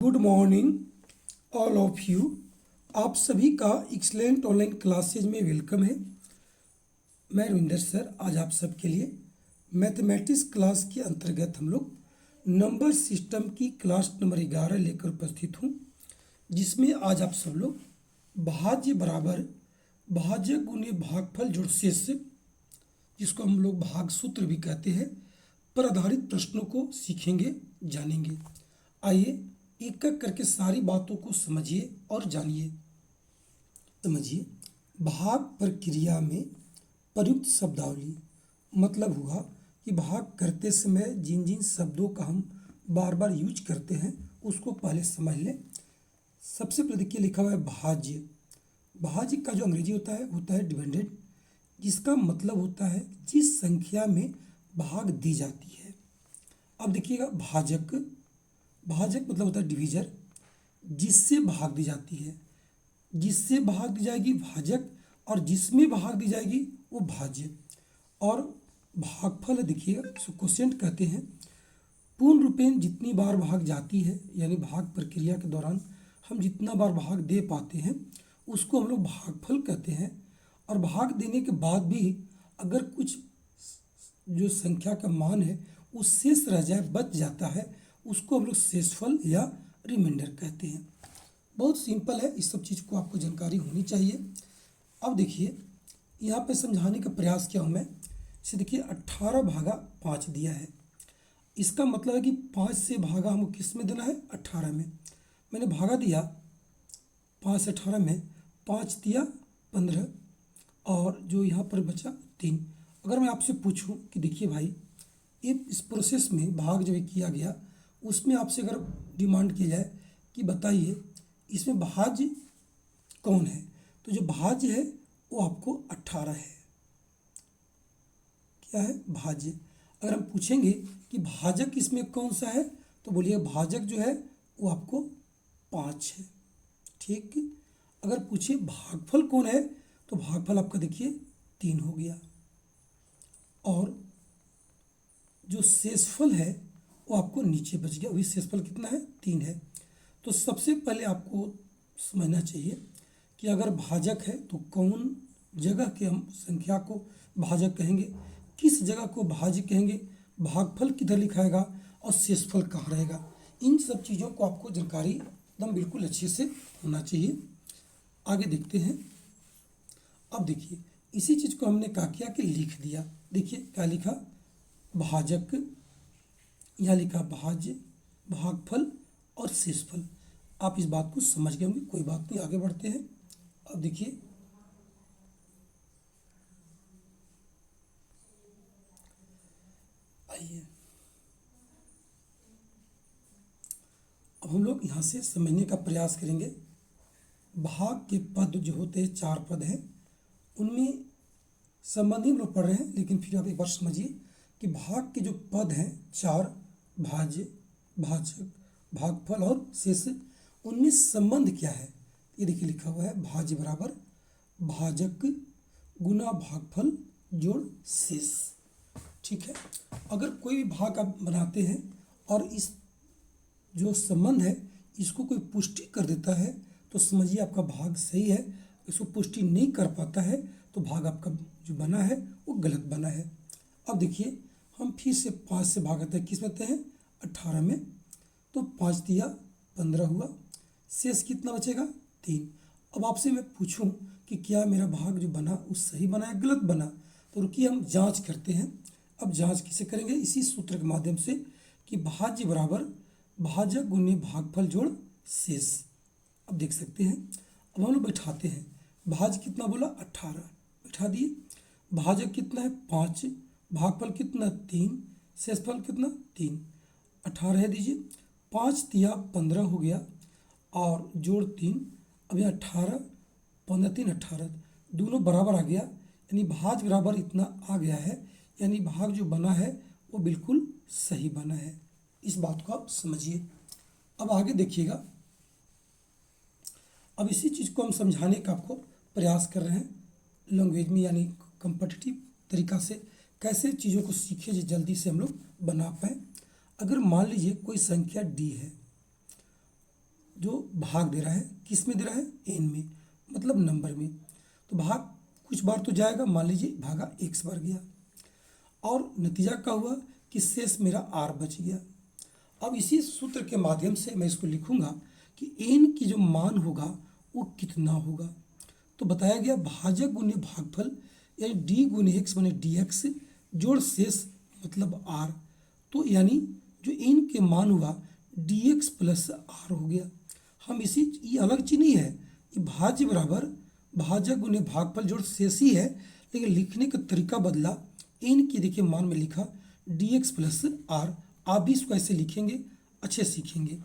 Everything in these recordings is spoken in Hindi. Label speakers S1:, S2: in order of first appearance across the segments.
S1: Good morning all of you. आप सभी का एक्सलेंट ऑनलाइन क्लासेज में वेलकम है। मैं रविंदर सर आज आप सबके लिए मैथमेटिक्स क्लास के अंतर्गत हम लोग नंबर सिस्टम की क्लास नंबर 11 लेकर उपस्थित हूँ, जिसमें आज आप सब लोग भाज्य बराबर भाज्य गुणे भागफल जोड़ शेष, जिसको हम लोग भाग सूत्र भी कहते हैं, पर आधारित प्रश्नों को सीखेंगे, जानेंगे। आइए एक एक करके सारी बातों को समझिए और जानिए। समझिए, भाग प्रक्रिया में प्रयुक्त शब्दावली मतलब हुआ कि भाग करते समय जिन जिन शब्दों का हम बार बार यूज करते हैं उसको पहले समझ लें। सबसे पहले देखिए लिखा हुआ है भाज्य। भाज्य का जो अंग्रेजी होता है डिपेंडेंट, जिसका मतलब होता है जिस संख्या में भाग दी जाती है। अब देखिएगा भाजक, भाजक मतलब होता है डिवीजर, जिससे भाग दी जाती है, जिससे भाग दी जाएगी भाजक, और जिसमें भाग दी जाएगी वो भाज्य। और भागफल देखिएगा, इसको क्वोशिएंट कहते हैं। पूर्ण रूपेण जितनी बार भाग जाती है, यानी भाग प्रक्रिया के दौरान हम जितना बार भाग दे पाते हैं उसको हम लोग भागफल कहते हैं। और भाग देने के बाद भी अगर कुछ जो संख्या का मान है वो शेष रह जाए, बच जाता है, उसको हम लोग शेषफल या रिमाइंडर कहते हैं। बहुत सिंपल है, इस सब चीज़ को आपको जानकारी होनी चाहिए। अब देखिए यहाँ पे समझाने का प्रयास किया हूँ मैं। इसे देखिए 18 भागा 5 दिया है, इसका मतलब है कि 5 से भागा हमको किस में देना है, 18 में। मैंने भागा दिया 5 से 18 में, 5 दिया 15 और जो यहाँ पर बचा 3। अगर मैं आपसे पूछूं कि देखिए भाई ये इस प्रोसेस में भाग जो किया गया उसमें आपसे अगर डिमांड की जाए कि बताइए इसमें भाज्य कौन है, तो जो भाज्य है वो आपको 18 है। क्या है, भाज्य। अगर हम पूछेंगे कि भाजक इसमें कौन सा है, तो बोलिए भाजक जो है वो आपको 5 है। ठीक। अगर पूछिए भागफल कौन है, तो भागफल आपका देखिए 3 हो गया। और जो शेषफल है वो आपको नीचे बच गया, वही शेषफल कितना है, 3 है। तो सबसे पहले आपको समझना चाहिए कि अगर भाजक है तो कौन जगह के हम संख्या को भाजक कहेंगे, किस जगह को भाज्य कहेंगे, भागफल किधर लिखाएगा और शेषफल कहाँ रहेगा। इन सब चीज़ों को आपको जानकारी एकदम बिल्कुल अच्छे से होना चाहिए। आगे देखते हैं। अब देखिए इसी चीज़ को हमने क्या किया कि लिख दिया। देखिए क्या लिखा, भाजक, यहाँ लिखा भाज्य, भागफल और शेषफल। आप इस बात को समझ गए होंगे, कोई बात नहीं, आगे बढ़ते हैं। अब देखिए आइए अब हम लोग यहाँ से समझने का प्रयास करेंगे। भाग के पद जो होते हैं 4 पद हैं, उनमें संबंधी हम लोग पढ़ रहे हैं, लेकिन फिर आप एक बार समझिए कि भाग के जो पद हैं 4, भाज्य, भाजक, भागफल और शेष, उनमें संबंध क्या है। ये देखिए लिखा हुआ है भाज्य बराबर भाजक गुना भागफल जोड़ शेष। ठीक है। अगर कोई भी भाग आप बनाते हैं और इस जो संबंध है इसको कोई पुष्टि कर देता है तो समझिए आपका भाग सही है। इसको पुष्टि नहीं कर पाता है तो भाग आपका जो बना है वो गलत बना है। अब देखिए हम फिर से 5 से भागते हैं, किस में हैं, 18 में। तो 5 दिया 15 हुआ, शेष कितना बचेगा, 3। अब आपसे मैं पूछूं कि क्या मेरा भाग जो बना वो सही बना या गलत बना, तो रुकिए हम जांच करते हैं। अब जांच किसे करेंगे, इसी सूत्र के माध्यम से कि भाज्य बराबर भाजक गुने भागफल जोड़ शेष। अब देख सकते हैं, अब हम लोग बैठाते हैं। भाज्य कितना बोला, 18, बैठा दिए। भाजक कितना है, 5, भागफल कितना, 3, शेषफल कितना, 3, 18 है दीजिए। 5 दिया 15 हो गया और जोड़ 3। अब यहाँ 18, 15, 3, 18 दोनों बराबर आ गया, यानी भाज्य बराबर इतना आ गया है, यानी भाग जो बना है वो बिल्कुल सही बना है। इस बात को आप समझिए। अब आगे देखिएगा। अब इसी चीज़ को हम समझाने का आपको प्रयास कर रहे हैं लैंग्वेज में, यानी कॉम्पिटिटिव तरीका से, कैसे चीज़ों को सीखे जो जल्दी से हम लोग बना पाएँ। अगर मान लीजिए कोई संख्या डी है जो भाग दे रहा है किस में दे रहा है, एन में, मतलब नंबर में। तो भाग कुछ बार तो जाएगा, मान लीजिए भागा एक्स बार गया, और नतीजा क्या हुआ कि शेष मेरा आर बच गया। अब इसी सूत्र के माध्यम से मैं इसको लिखूंगा कि एन की जो मान होगा वो कितना होगा। तो बताया गया भाजक गुने भागफल यानी डी गुने एक्स बने डी एक्स जोड़ शेष मतलब आर। तो यानी जो एन के मान हुआ डी एक्स प्लस आर हो गया। हम इसी, ये अलग चीज नहीं है, ये भाज्य बराबर भाजक गुने भागफल जोड़ शेष ही है, लेकिन लिखने का तरीका बदला। एन की देखिए मान में लिखा डी एक्स प्लस आर। आप भी इसको ऐसे लिखेंगे, अच्छे सीखेंगे।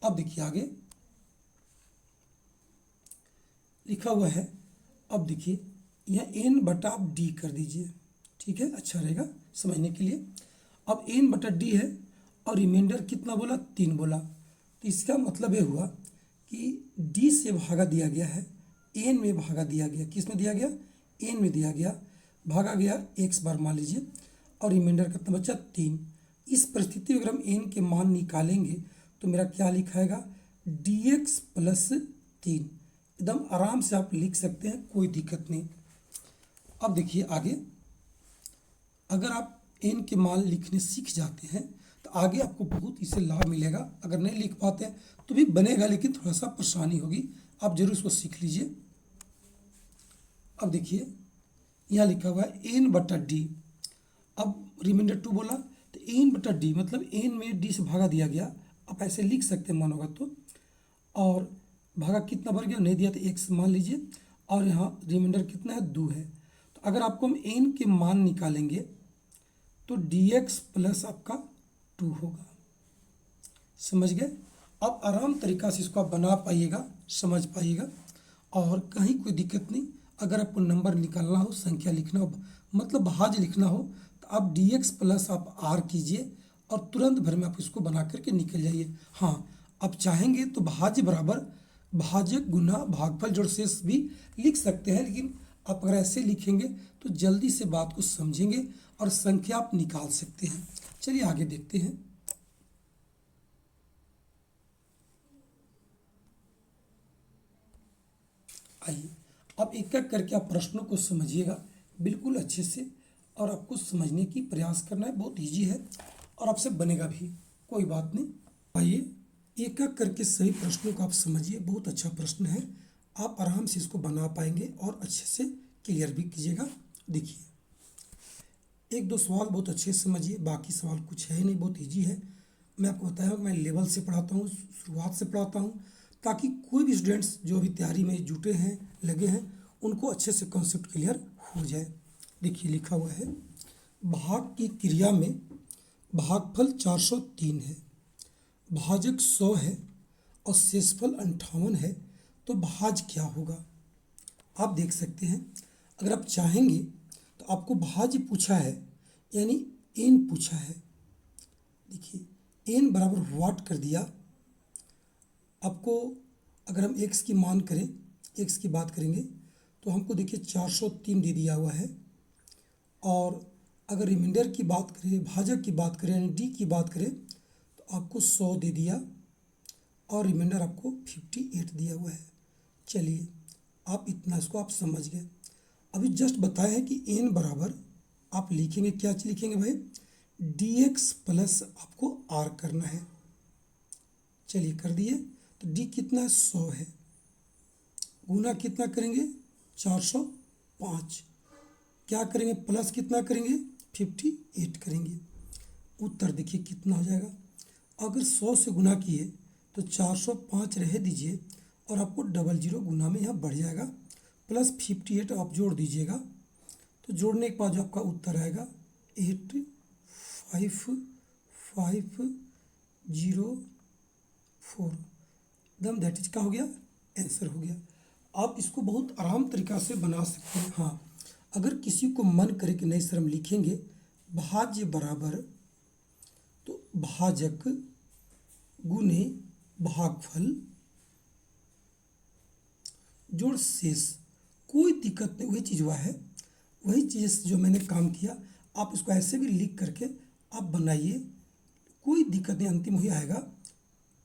S1: अब देखिए आगे लिखा हुआ है। अब देखिए यहाँ एन बटा आप डी कर दीजिए, ठीक है, अच्छा रहेगा समझने के लिए। अब एन बटा डी है और रिमाइंडर कितना बोला, 3 बोला। तो इसका मतलब ये हुआ कि डी से भागा दिया गया है, एन में भागा दिया गया, किस में दिया गया, एन में दिया गया, भागा गया एक्स बार मान लीजिए, और रिमाइंडर कितना बचा, 3। इस परिस्थिति में अगर हम एन के मान निकालेंगे तो मेरा क्या लिखाएगा, डी एक्स प्लस 3। एकदम आराम से आप लिख सकते हैं, कोई दिक्कत नहीं। अब देखिए आगे, अगर आप एन के मान लिखने सीख जाते हैं तो आगे आपको बहुत इससे लाभ मिलेगा। अगर नहीं लिख पाते हैं तो भी बनेगा, लेकिन थोड़ा सा परेशानी होगी, आप जरूर इसको सीख लीजिए। अब देखिए यहाँ लिखा हुआ है एन बटा डी। अब रिमाइंडर 2 बोला तो एन बटा डी मतलब एन में डी से भागा दिया गया, आप ऐसे लिख सकते हैं मन होगा तो। और भागा कितना बढ़ गया, नहीं दिया तो एक्स मान लीजिए, और यहाँ रिमाइंडर कितना है, 2 है। तो अगर आपको हम एन के मान निकालेंगे तो डी एक्स प्लस आपका 2 होगा। समझ गए। अब आराम तरीका से इसको आप बना पाइएगा, समझ पाइएगा, और कहीं कोई दिक्कत नहीं। अगर आपको नंबर निकालना हो, संख्या लिखना हो, मतलब भाज्य लिखना हो, तो आप डी एक्स प्लस आप आर कीजिए और तुरंत भर में आप इसको बना करके निकल जाइए। हाँ, आप चाहेंगे तो भाज्य बराबर भाजक गुना भागफल जोड़ शेष भी लिख सकते हैं, लेकिन आप अगर ऐसे लिखेंगे तो जल्दी से बात को समझेंगे और संख्या आप निकाल सकते हैं। चलिए आगे देखते हैं। आइए अब एक एक करके आप प्रश्नों को समझिएगा बिल्कुल अच्छे से, और आपको समझने की प्रयास करना है, बहुत इजी है और आपसे बनेगा भी, कोई बात नहीं। आइए एक एक करके सही प्रश्नों को आप समझिए, बहुत अच्छा प्रश्न है, आप आराम से इसको बना पाएंगे और अच्छे से क्लियर भी कीजिएगा। देखिए 1-2 सवाल बहुत अच्छे से समझिए, बाकी सवाल कुछ है ही नहीं, बहुत ईजी है। मैं आपको बताया मैं लेवल से पढ़ाता हूँ, शुरुआत से पढ़ाता हूँ, ताकि कोई भी स्टूडेंट्स जो अभी तैयारी में जुटे हैं, लगे हैं, उनको अच्छे से कॉन्सेप्ट क्लियर हो जाए। देखिए लिखा हुआ है भाग की क्रिया में भागफल 403 है, भाजक 100 है और शेषफल 58 है, तो भाज्य क्या होगा। आप देख सकते हैं, अगर आप चाहेंगे तो आपको भाज्य पूछा है, यानी एन पूछा है। देखिए एन बराबर व्हाट कर दिया आपको। अगर हम एक्स की मान करें, एक्स की बात करेंगे तो हमको देखिए 403 दे दिया हुआ है, और अगर रिमाइंडर की बात करें, भाजक की बात करें यानी डी की बात करें तो आपको 100 दे दिया, और रिमाइंडर आपको 58 दिया हुआ है। चलिए आप इतना इसको आप समझ गए। अभी जस्ट बताया है कि एन बराबर आप लिखेंगे, क्या लिखेंगे भाई, डी एक्स प्लस आपको आर करना है। चलिए कर दिए, तो डी कितना है, 100 है, गुना कितना करेंगे, 405, क्या करेंगे, प्लस कितना करेंगे, 58 करेंगे। उत्तर देखिए कितना हो जाएगा। अगर 100 से गुना किए तो 405 रह दीजिए, और आपको 00 गुना में यहाँ बढ़ जाएगा, प्लस 58 आप जोड़ दीजिएगा। तो जोड़ने के बाद जो आपका उत्तर आएगा 85504, एकदम दैट इज का हो गया, आंसर हो गया। आप इसको बहुत आराम तरीका से बना सकते हैं। हाँ, अगर किसी को मन करे कि नहीं सर हम लिखेंगे भाज्य बराबर, तो भाजक गुने भागफल जोड़ शेष, कोई दिक्कत नहीं, वही चीज़ हुआ है, वही चीज़ जो मैंने काम किया, आप इसको ऐसे भी लिख करके आप बनाइए, कोई दिक्कत नहीं, अंतिम वही आएगा।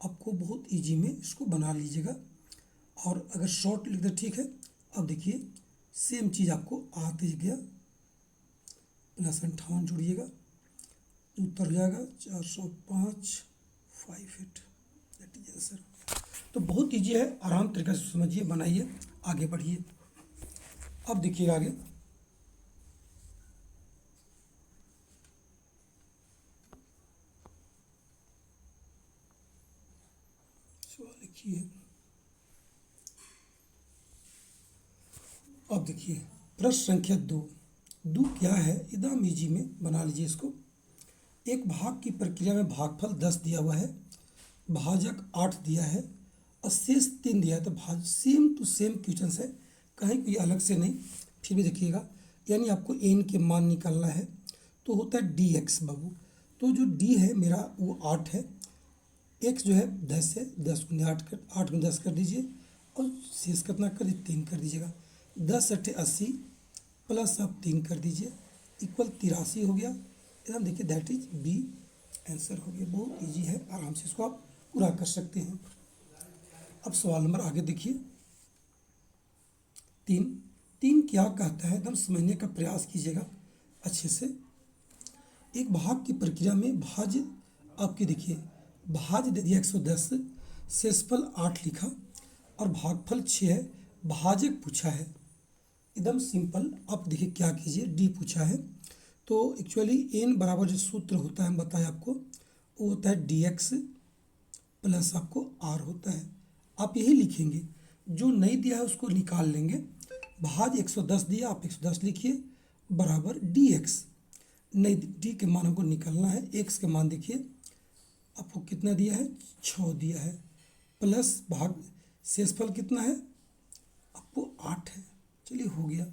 S1: आपको बहुत इजी में इसको बना लीजिएगा। और अगर शॉर्ट लिख दे ठीक है। अब देखिए सेम चीज़ आपको आते गया, +58 जोड़िएगा, उत्तर हो जाएगा 405 58, दैट इज आंसर। तो बहुत ईजी है, आराम तरीके से समझिए, बनाइए, आगे बढ़िए। अब देखिएगा आगे, सवाल लिखिए। अब देखिए प्रश्न संख्या 2। दो क्या है, एकदम ईजी में बना लीजिए इसको। एक भाग की प्रक्रिया में भागफल 10 दिया हुआ है, भाजक 8 दिया है और शेष 3 दिया है। तो भाज सेम टू सेम क्वेश्चन है, कहीं कोई अलग से नहीं। फिर भी देखिएगा, यानी आपको एन के मान निकालना है तो होता है डी एक्स बाबू। तो जो डी है मेरा वो 8 है, एक्स जो है 10 है, 10 गुने 8 गुने 10 कर दीजिए और शेष कितना कर दीजिए 3 कर दीजिएगा। 10 अट्ठे 80 प्लस आप 3 कर दीजिए इक्वल 83 हो गया। एकदम देखिए दैट इज बी आंसर हो गया। बहुत इजी है, आराम से इसको आप पूरा कर सकते हैं। अब सवाल नंबर आगे देखिए 3। 3 क्या कहता है, एकदम समझने का प्रयास कीजिएगा अच्छे से। एक भाग की प्रक्रिया में भाज्य आपके देखिए, भाज्य दे दिया 110, शेषफल 8 लिखा और भागफल 6 है, भाजक पूछा है। एकदम सिंपल। आप देखिए क्या कीजिए, डी पूछा है तो एक्चुअली एन बराबर जो सूत्र होता है हम बताएं आपको, वो होता है डी एक्स प्लस आपको आर होता है। आप यही लिखेंगे, जो नहीं दिया है उसको निकाल लेंगे। भाज 110 दिया, आप 110 लिखिए बराबर डी एक्स। नहीं, डी के मान हमको निकालना है, एक्स के मान देखिए आपको कितना दिया है 6 दिया है, प्लस भाग शेषफल कितना है आपको 8 है। चलिए हो गया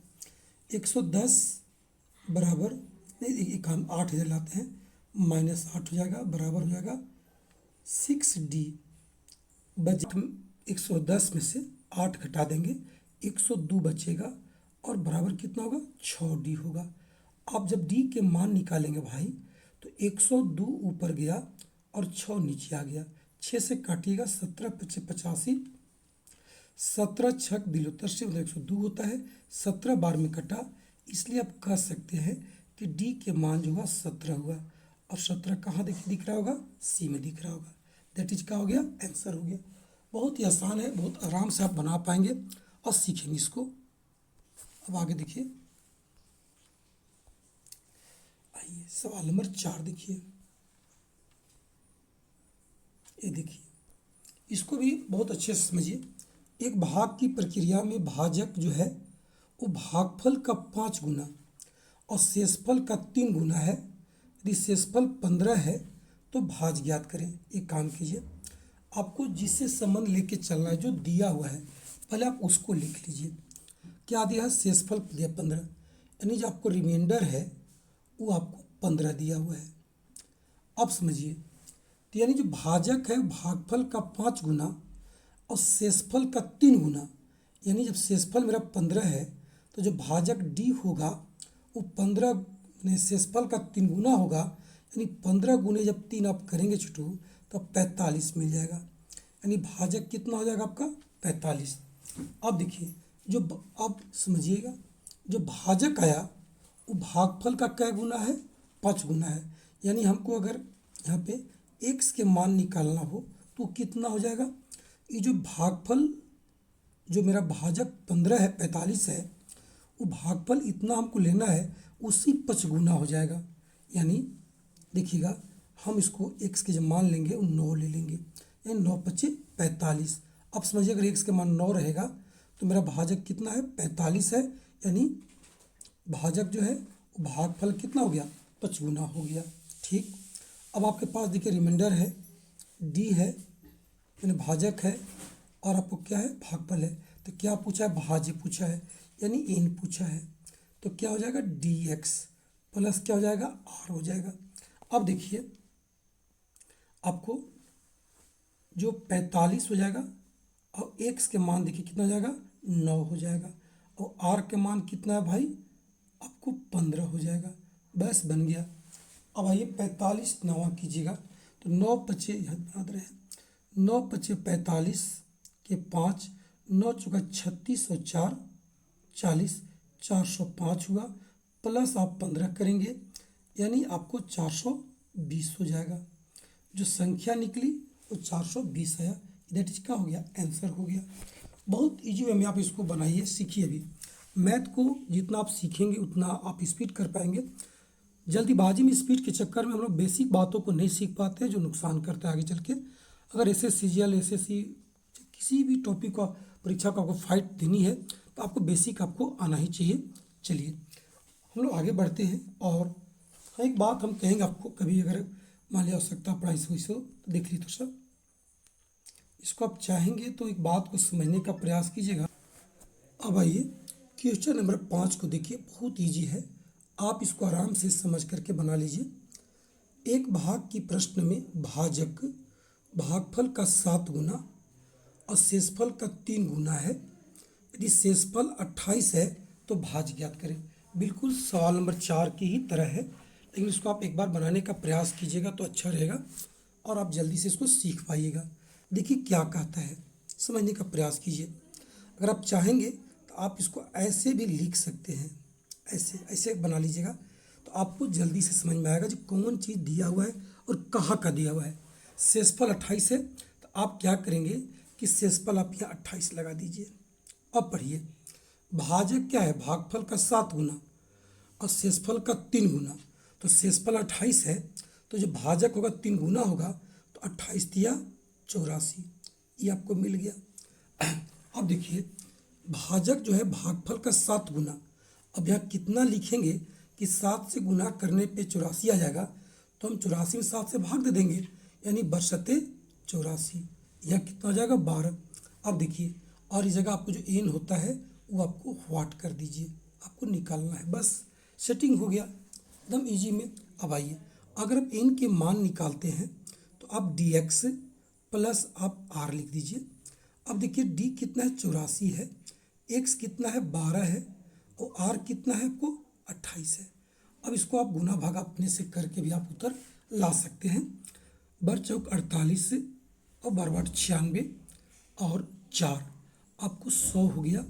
S1: 110 बराबर, नहीं एक हम 8 इधर लाते हैं, -8 हो जाएगा, बराबर हो जाएगा 6D। बजट 110 में से 8 घटा देंगे, 102 बचेगा और बराबर कितना होगा 6D होगा। आप जब डी के मान निकालेंगे भाई तो 102 ऊपर गया और 6 नीचे आ गया। 6 से काटिएगा 17 पचे 85, 17 छक दिलोत्तर से मतलब 102 होता है, 17 बार में कटा, इसलिए आप कह सकते हैं कि डी के मान जो हुआ 17 हुआ। और 17 कहाँ दिख रहा होगा, सी में दिख रहा होगा। दैट इज क्या हो गया, आंसर हो गया। बहुत ही आसान है, बहुत आराम से आप बना पाएंगे और सीखेंगे इसको। अब आगे देखिए, आइए सवाल नंबर 4 देखिए। ये देखिए, इसको भी बहुत अच्छे से समझिए। एक भाग की प्रक्रिया में भाजक जो है वो भागफल का 5 गुना और शेषफल का 3 गुना है। यदि शेषफल 15 है तो भाज ज्ञात करें। एक काम कीजिए, आपको जिससे संबंध लेके चलना है, जो दिया हुआ है पहले आप उसको लिख लीजिए। क्या दिया है, शेषफल दिया 15, यानी जो आपको रिमाइंडर है वो आपको 15 दिया हुआ है। अब समझिए, तो यानी जो भाजक है भागफल का 5 गुना और शेषफल का 3 गुना, यानी जब शेषफल मेरा 15 है तो जो भाजक डी होगा वो 15 शेषफल का 3 गुना होगा, यानी 15 गुने जब 3 आप करेंगे छुटू तो 45 मिल जाएगा, यानी भाजक कितना हो जाएगा आपका 45। अब देखिए अब समझिएगा, जो भाजक आया वो भागफल का क्या गुना है, 5 गुना है। यानी हमको अगर यहाँ पे एक्स के मान निकालना हो तो कितना हो जाएगा, ये जो भागफल जो मेरा भाजक 15 है 45 है, वो भागफल इतना हमको लेना है, उसी 5 गुना हो जाएगा। यानी देखिएगा, हम इसको एक्स के जब मान लेंगे वो 9 ले लेंगे, यानी 9 पच्चे 45। अब समझिए अगर एक्स के मान 9 रहेगा तो मेरा भाजक कितना है 45 है, यानी भाजक जो है वो भागफल कितना हो गया 5 गुना हो गया। ठीक, अब आपके पास देखिए रिमाइंडर है, डी है यानी भाजक है और आपको क्या है भागफल है। तो क्या पूछा है, भाज्य पूछा है, यानी एन पूछा है। तो क्या हो जाएगा डी एक्स प्लस क्या हो जाएगा आर हो जाएगा। अब देखिए आपको जो 45 हो जाएगा और एक्स के मान देखिए कितना हो जाएगा 9 हो जाएगा और आर के मान कितना है भाई आपको 15 हो जाएगा। बस बन गया। अब आइए 45 9 कीजिएगा तो 9 पचे याद बना रहे हैं, 9×5 = 45 के 5, 9×4 = 36 और 4 40, 405 हुआ, प्लस आप 15 करेंगे यानी आपको 420 हो जाएगा। जो संख्या निकली वो 420 आया। दैट इज क्या हो गया, आंसर हो गया। बहुत इजी वे में आप इसको बनाइए, सीखिए। अभी मैथ को जितना आप सीखेंगे उतना आप स्पीड कर पाएंगे। जल्दीबाजी में स्पीड के चक्कर में हम लोग बेसिक बातों को नहीं सीख पाते हैं, जो नुकसान करता है आगे चल के। अगर एसएससी जीएल एसएससी किसी भी टॉपिक का परीक्षा को आपको फाइट देनी है तो आपको बेसिक आपको आना ही चाहिए। चलिए हम लोग आगे बढ़ते हैं। और एक बात हम कहेंगे आपको, कभी अगर मान लिया आवश्यकता पढ़ाई से वैसे तो देख ली तो सर इसको आप चाहेंगे तो एक बात को समझने का प्रयास कीजिएगा। अब आइए क्वेश्चन नंबर 5 को देखिए, बहुत ईजी है, आप इसको आराम से समझ करके बना लीजिए। एक भाग की प्रश्न में भाजक भागफल का 7 गुना और शेषफल का 3 गुना है। यदि शेषफल 28 है तो भाज्य ज्ञात करें। बिल्कुल सवाल नंबर 4 की ही तरह है, लेकिन इसको आप एक बार बनाने का प्रयास कीजिएगा तो अच्छा रहेगा और आप जल्दी से इसको सीख पाइएगा। देखिए क्या कहता है, समझने का प्रयास कीजिए। अगर आप चाहेंगे तो आप इसको ऐसे भी लिख सकते हैं, ऐसे ऐसे बना लीजिएगा तो आपको जल्दी से समझ में आएगा जो कौन चीज़ दिया हुआ है और कहाँ का दिया हुआ है। शेषफल 28 है तो आप क्या करेंगे कि शेषफल आप यहाँ 28 लगा दीजिए। अब पढ़िए, भाजक क्या है, भागफल का 7 गुना और शेषफल का 3 गुना। तो शेषफल 28 है तो जो भाजक होगा 3 गुना होगा तो 28 दिया 84, ये आपको मिल गया। अब देखिए भाजक जो है भागफल का 7 गुना, अब यहाँ कितना लिखेंगे कि 7 से गुना करने पे 84 आ जाएगा, तो हम 84 में 7 से भाग दे देंगे यानी बरसते 84, यहाँ कितना हो जाएगा 12। अब देखिए और इस जगह आपको जो एन होता है वो आपको व्हाट कर दीजिए, आपको निकालना है, बस सेटिंग हो गया एकदम इजी में। अब आइए अगर आप एन के मान निकालते हैं तो आप डी एक्स प्लस आप आर लिख दीजिए। अब देखिए डी कितना है 84 है, एक्स कितना है 12 है और आर कितना है आपको 28 है। अब इसको आप गुना भाग अपने से करके भी आप उत्तर ला सकते हैं। बर चौक 48 और बार बार 96 और 4 आपको 100 हो गया,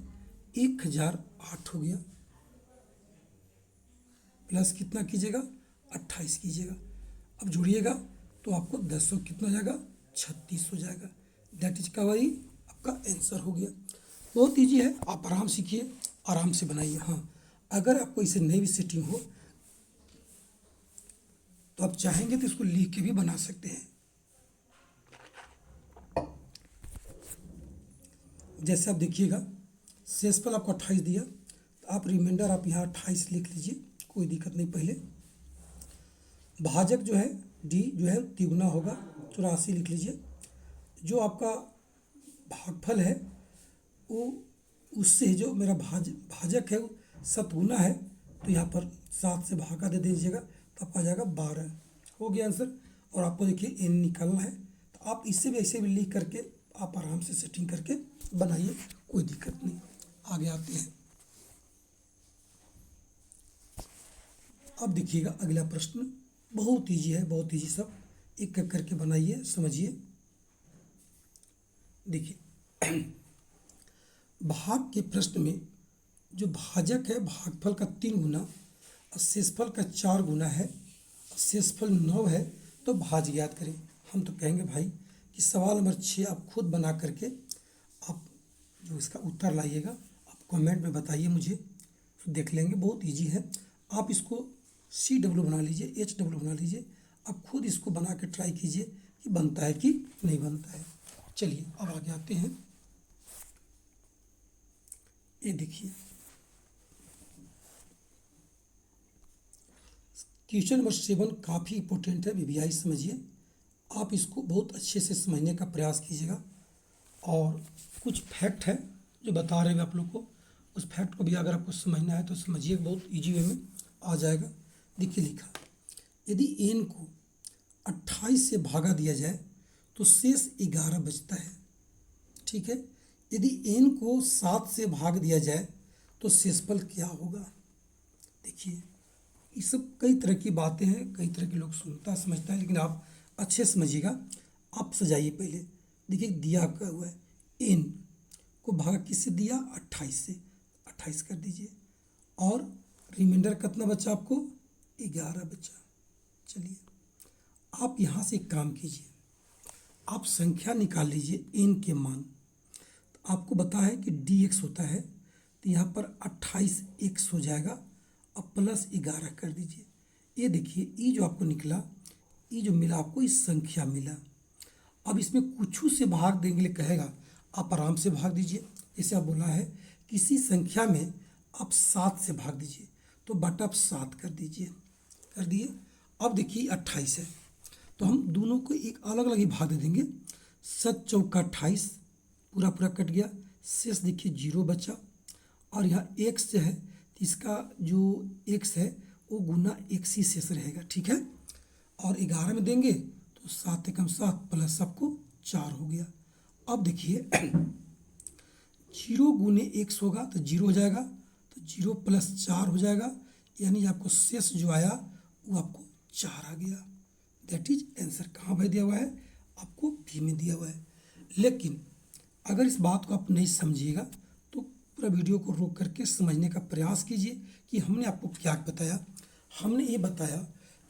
S1: 1008 हो गया, प्लस कितना कीजिएगा 28 कीजिएगा। अब जोड़िएगा तो आपको 10 कितना हो जाएगा 36 हो जाएगा। दैट इज का वही आपका आंसर हो गया। बहुत ईजी है, आप आराम सीखिए, आराम से बनाइए। हाँ अगर आपको इसे नहीं भी सेटिंग हो तो आप चाहेंगे तो इसको लिख के भी बना सकते हैं। जैसे आप देखिएगा शेषफल आपको 28 दिया तो आप रिमाइंडर आप यहाँ 28 लिख लीजिए, कोई दिक्कत नहीं। पहले भाजक जो है डी जो है तिगुना होगा 84 लिख लीजिए। जो आपका भागफल है वो उससे जो मेरा भाजक है वो सतगुना है तो यहाँ पर 7 से भागा दे दीजिएगा तो आपका आ जाएगा 12, हो गया आंसर। और आपको देखिए एन निकालना है तो आप इससे भी ऐसे भी लिख करके आप आराम से सेटिंग करके बनाइए, कोई दिक्कत नहीं। आगे आते हैं। अब देखिएगा अगला प्रश्न बहुत ईजी है, बहुत ईजी, सब एक एक करके बनाइए, समझिए। देखिए भाग के प्रश्न में जो भाजक है भागफल का 3 गुना और शेषफल का 4 गुना है और शेषफल 9 है तो भाज्य ज्ञात करें। हम तो कहेंगे भाई कि सवाल नंबर 6 आप खुद बना करके आप जो इसका उत्तर लाइएगा आप कमेंट में बताइए मुझे, फिर देख लेंगे। बहुत इजी है, आप इसको CW बना लीजिए, HW बना लीजिए, आप खुद इसको बना के ट्राई कीजिए कि बनता है कि नहीं बनता है। चलिए अब आगे आते हैं। ये देखिए क्वेश्चन नंबर 7 काफ़ी इंपॉर्टेंट है, VVI समझिए। आप इसको बहुत अच्छे से समझने का प्रयास कीजिएगा और कुछ फैक्ट है जो बता रहे हैं आप लोग को, उस फैक्ट को भी अगर आपको समझना है तो समझिए, बहुत इजी वे में आ जाएगा। देखिए लिखा, यदि एन को 28 से भागा दिया जाए तो शेष 11 बचता है, ठीक है। यदि एन को 7 से भाग दिया जाए तो शेषफल क्या होगा। देखिए ये सब कई तरह की बातें हैं, कई तरह के लोग सुनता समझता है, लेकिन आप अच्छे समझिएगा। आप सजाइए, पहले देखिए दिया क्या हुआ है, n को भागा किससे दिया, 28 से, 28 कर दीजिए और रिमाइंडर कितना बचा आपको, 11 बचा। चलिए आप यहाँ से एक काम कीजिए, आप संख्या निकाल लीजिए n के मान। तो आपको पता है कि dx होता है, तो यहाँ पर 28 x हो जाएगा और प्लस 11 कर दीजिए। ये देखिए ये जो आपको निकला, ये जो मिला आपको, इस संख्या मिला। अब इसमें कुछ से भाग देने के लिए कहेगा, आप आराम से भाग दीजिए। जैसे आप बोला है किसी संख्या में आप 7 से भाग दीजिए, तो बटा आप 7 कर दीजिए, कर दिए। अब देखिए 28 है, तो हम दोनों को एक अलग अलग ही भाग दे देंगे। 7 चौका 28, पूरा पूरा कट गया, शेष देखिए 0 बचा। और यहाँ x है, तो इसका जो x है वो गुना x ही शेष रहेगा, ठीक है। और 11 में देंगे तो 7 एकम 7 प्लस आपको 4 हो गया। अब देखिए 0 गुने x होगा तो 0 हो जाएगा, तो 0 प्लस 4 हो जाएगा, यानी आपको शेष जो आया वो आपको 4 आ गया। That is answer. कहाँ पर दिया हुआ है, आपको भी में दिया हुआ है। लेकिन अगर इस बात को आप नहीं समझिएगा तो पूरा वीडियो को रोक करके समझने का प्रयास कीजिए कि हमने आपको क्या बताया। हमने ये बताया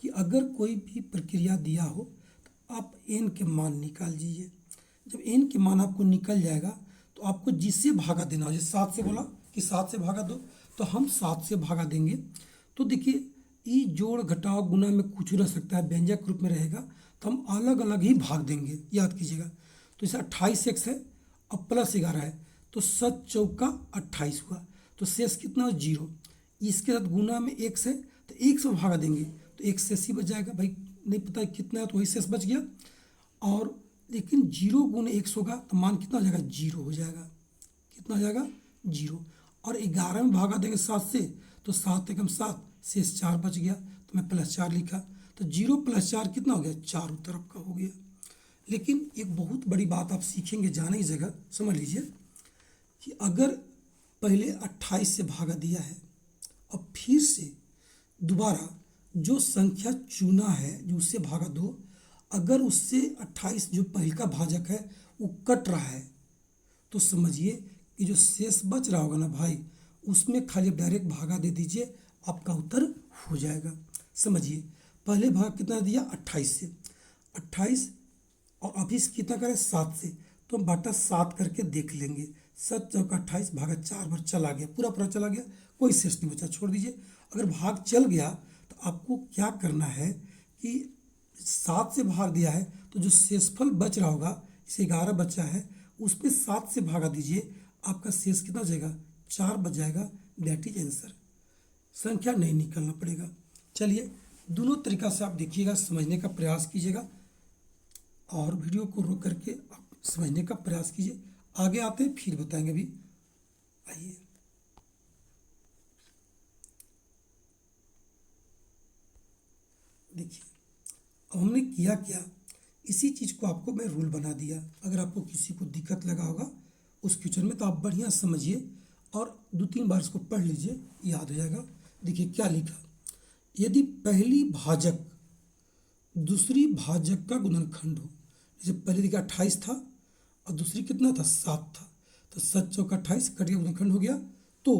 S1: कि अगर कोई भी प्रक्रिया दिया हो तो आप n के मान निकाल दीजिए। जब n के मान आपको निकल जाएगा तो आपको जिससे भागा देना हो, जैसे 7 से बोला कि 7 से भागा दो, तो हम 7 से भागा देंगे। तो देखिए ये जोड़ घटाव गुना में कुछ रह सकता है, व्यंजक रूप में रहेगा, तो हम अलग अलग ही भाग देंगे, याद कीजिएगा। तो इसे 28x है और प्लस 11 है, तो 7 चौका 28 हुआ, तो शेष कितना, 0। इसके साथ गुना में x है, तो 1 से भागा देंगे तो एक शेष ही बच जाएगा। भाई नहीं पता कितना है तो वही शेष बच गया। और लेकिन 0 गुने x होगा तो मान कितना हो जाएगा, 0 हो जाएगा। कितना हो जाएगा, 0। और 11 में भागा देंगे 7 से, तो 7 एकम 7, शेष 4 बच गया, तो मैं प्लस 4 लिखा। तो 0 प्लस 4 कितना हो गया, 4 उत्तर आपका हो गया। लेकिन एक बहुत बड़ी बात आप सीखेंगे जाने की जगह, समझ लीजिए कि अगर पहले 28 से भागा दिया है और फिर से दोबारा जो संख्या चुना है जो उससे भागा दो, अगर उससे 28 जो पहले का भाजक है वो कट रहा है, तो समझिए कि जो शेष बच रहा होगा ना भाई, उसमें खाली डायरेक्ट भागा दे दीजिए, आपका उत्तर हो जाएगा। समझिए पहले भाग कितना दिया, 28 से, 28 और अभी कितना करें, 7 से, तो हम बटा 7 करके देख लेंगे। 7 चौका 28 भागा 4 बार चला गया, पूरा पूरा चला गया, कोई शेष नहीं बचा, छोड़ दीजिए। अगर भाग चल गया तो आपको क्या करना है कि 7 से भाग दिया है तो जो शेषफल बच रहा होगा, इसे 11 बचा है, उसमें 7 से भागा दीजिए, आपका शेष कितना हो जाएगा, 4 बच जाएगा। That is answer. संख्या नहीं निकालना पड़ेगा। चलिए दोनों तरीका से आप देखिएगा, समझने का प्रयास कीजिएगा और वीडियो को रोक करके आप समझने का प्रयास कीजिए। आगे आते हैं फिर बताएंगे। अभी आइए, देखिए अब हमने किया क्या, इसी चीज़ को आपको मैं रूल बना दिया। अगर आपको किसी को दिक्कत लगा होगा उस क्वेश्चन में तो आप बढ़िया समझिए और 2-3 बार इसको पढ़ लीजिए, याद हो जाएगा। देखिए क्या लिखा, यदि पहली भाजक दूसरी भाजक का गुणनखंड हो, जैसे पहले देखिए 28 था और दूसरी कितना था, 7 था, तो 7 चौका 28 कट गया, गुणनखंड हो गया। तो